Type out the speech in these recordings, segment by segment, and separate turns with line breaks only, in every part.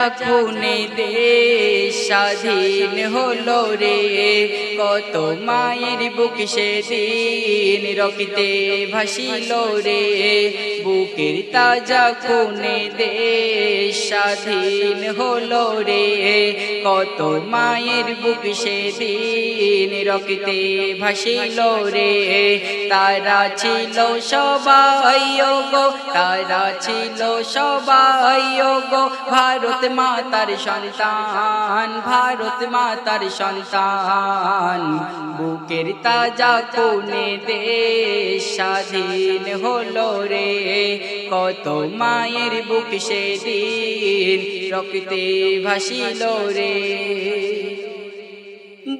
খুনে দেশ স্বাধীন হলো রে, কত মায়ের বুক সেদিন রক্তে ভাসিল রে। বুকের তাজা খুনে দেশ স্বাধীন হলো রে, কত মায়ের বুক সেদিন রক্তে ভাসিল রে। তারা ছিল সবাই গো, তারা ছিল সবাই গো ভারত মাতার সন্তান, ভারত মাতার সন্তান। বুকের তাজা খুনে দেশ স্বাধীন হলো রে, কত মায়ের বুক সেদিন রক্তে ভাসিল রে।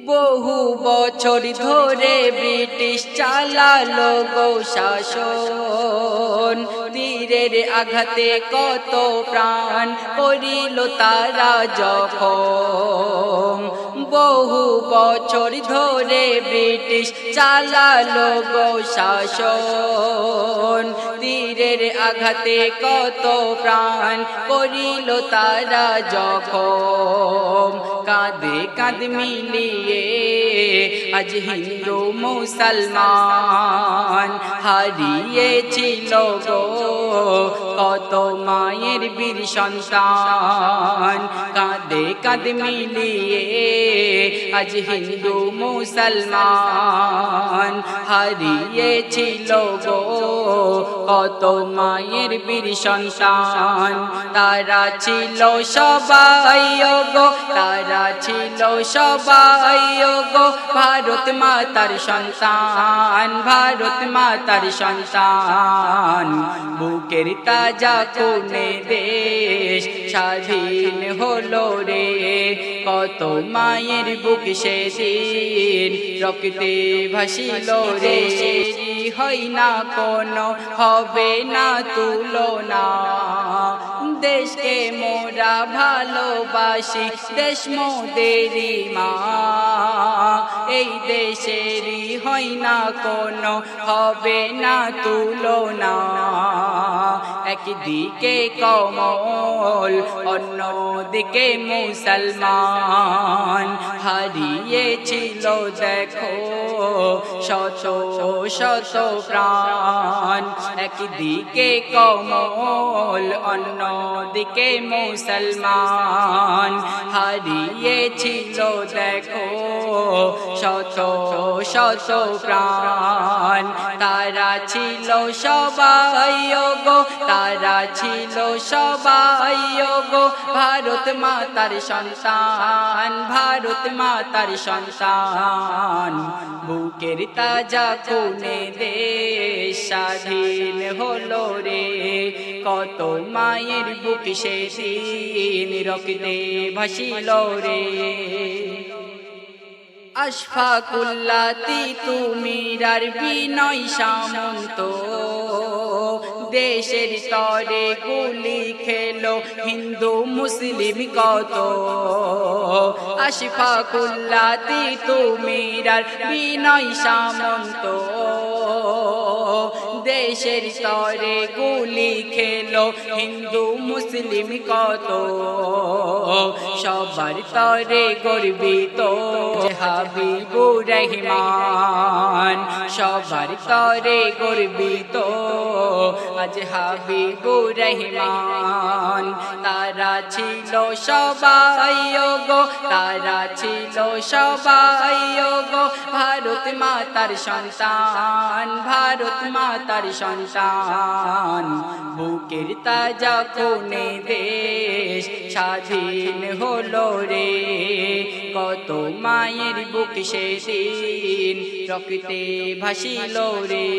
বহু বছর ধরে ব্রিটিশ চালালো গো শাসন, তীরের আঘাতে কত প্রাণ করিল তারা জখম। বহু বছর ধরে ব্রিটিশ চালালো গো শাসন, তীরের আঘাতে কত প্রাণ করিল তারা জখম। কাঁধে কাঁধ মিলিয়ে আজ হিন্দু মুসলমান হারিয়েছিল গো কত মায়ের বীর সন্তান। কাঁধে কাঁধ মিলিয়ে আজ হিন্দু মুসলমান হারিয়েছিল গো কত মায়ের বীর সন্তান। তারা ছিল সবাই গো, তারা ছিল সবাই গো ভারত মাতার সন্তান, ভারত মাতার সন্তান। বুকের তাজা খুনে দেশ স্বাধীন হলো রে, কত মায়ের বুক সেদিন রক্তে ভাসিল রে। হয় না কোনো হবে না তুলনা, দেশকে মোরা ভালোবাসি দেশ মোদেরই মা। এই দেশেরই হয় না কোনো হবে না তুলনা, একদিকে কমল অন্যদিকে মুসলমান হারিয়েছিল দেখো শত শত প্রাণ। একদিকে কমল অন্যদিকে মুসলমান হারিয়েছিল দেখো শত শত প্রাণ। তারা ছিল সবাই গো, তারা ছিল সবাই গো ভারত মাতার সন্তান, ভারত মাতার সন্তান। বুকের তাজা খুনে দেশ স্বাধীন হলো রে, কত মায়ের বুক সেদিন রক্তে ভাসিল রে। আশফাকুল্লাহ তিতুমিরার বিনয় সামন্ত দেশের তরে গুলি খেলো হিন্দু মুসলিম কত। আশফাকুল্লাহ তিতুমিরার বিনয় সামন্ত দেশের তরে গুলি খেলো হিন্দু মুসলিম কত। সবার তরে গর্বিত হাবিবুর রহমান, সবার তরে গর্বিত আজ হাবিবুর রহমান। তারা ছিল সবাই গো, তারা ছিল সবাই গো ভারত মাতার সন্তান, ভারত মাতার সন্তান। বুকের তাজা খুনে দেশ স্বাধীন হলো রে, কত মায়ের বুক সেদিন রক্তে ভাসিল রে।